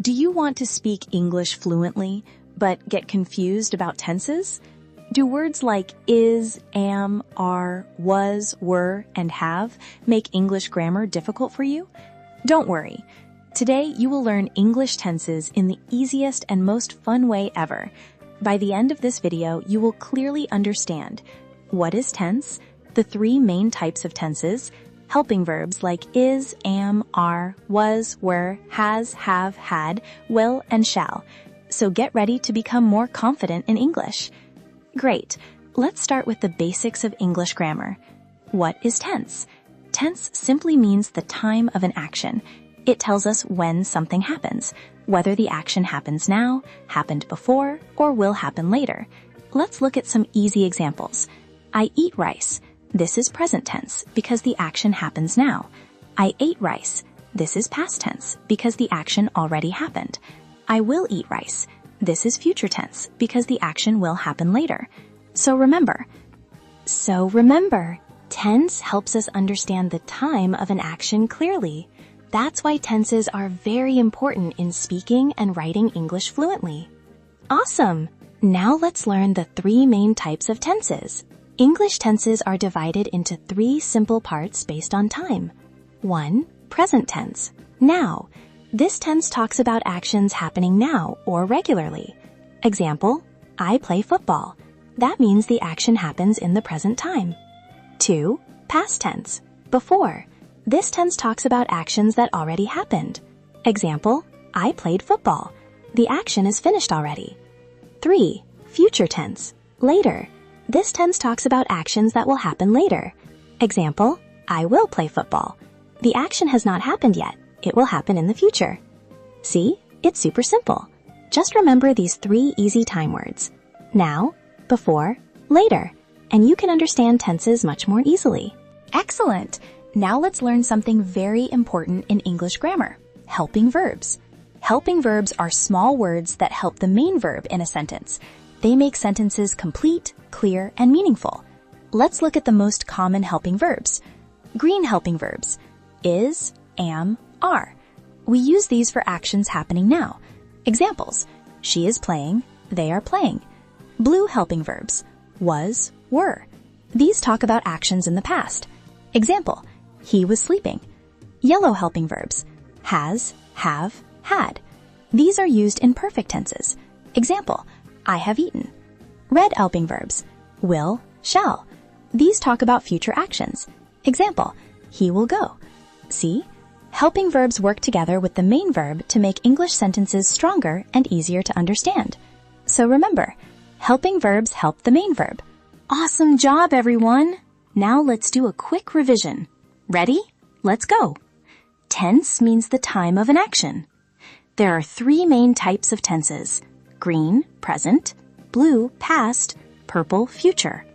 Do you want to speak English fluently, but get confused about tenses? Do words like is, am, are, was, were, and have make English grammar difficult for you? Don't worry. Today, you will learn English tenses in the easiest and most fun way ever. By the end of this video, you will clearly understand what is tense, the three main types of tenses, helping verbs like is, am, are, was, were, has, have, had, will, and shall. So get ready to become more confident in English. Great. Let's start with the basics of English grammar. What is tense? Tense simply means the time of an action. It tells us when something happens, whether the action happens now, happened before, or will happen later. Let's look at some easy examples. I eat rice. This is present tense because the action happens now. I ate rice. This is past tense because the action already happened. I will eat rice. This is future tense because the action will happen later. So remember, tense helps us understand the time of an action clearly. That's why tenses are very important in speaking and writing English fluently. Awesome! Now let's learn the three main types of tenses. English tenses are divided into three simple parts based on time. 1. Present tense. Now. This tense talks about actions happening now or regularly. Example, I play football. That means the action happens in the present time. 2. Past tense. Before. This tense talks about actions that already happened. Example, I played football. The action is finished already. 3. Future tense. Later. This tense talks about actions that will happen later. Example, I will play football. The action has not happened yet. It will happen in the future. See? It's super simple. Just remember these three easy time words. Now, before, later, and you can understand tenses much more easily. Excellent! Now let's learn something very important in English grammar. Helping verbs. Helping verbs are small words that help the main verb in a sentence. They make sentences complete, clear, and meaningful. Let's look at the most common helping verbs. Green helping verbs. Is, am, are. We use these for actions happening now. Examples, she is playing, they are playing. Blue helping verbs. Was, were. These talk about actions in the past. Example, he was sleeping. Yellow helping verbs. Has, have, had. These are used in perfect tenses. Example, I have eaten. Red helping verbs. Will, shall. These talk about future actions. Example, he will go. See? Helping verbs work together with the main verb to make English sentences stronger and easier to understand. So remember, helping verbs help the main verb. Awesome job, everyone! Now let's do a quick revision. Ready? Let's go! Tense means the time of an action. There are three main types of tenses: green, present; blue, past; purple, future.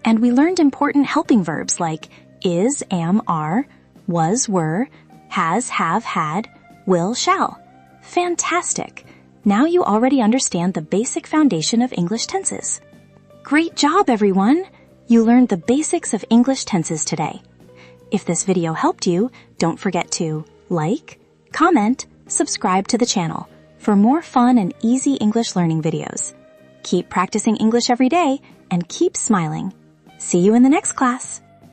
And we learned important helping verbs like is, am, are, was, were, has, have, had, will, shall. Fantastic! Now you already understand the basic foundation of English tenses. Great job, everyone! You learned the basics of English tenses today. If this video helped you, don't forget to like, comment, subscribe to the channel for more fun and easy English learning videos. Keep practicing English every day and keep smiling. See you in the next class.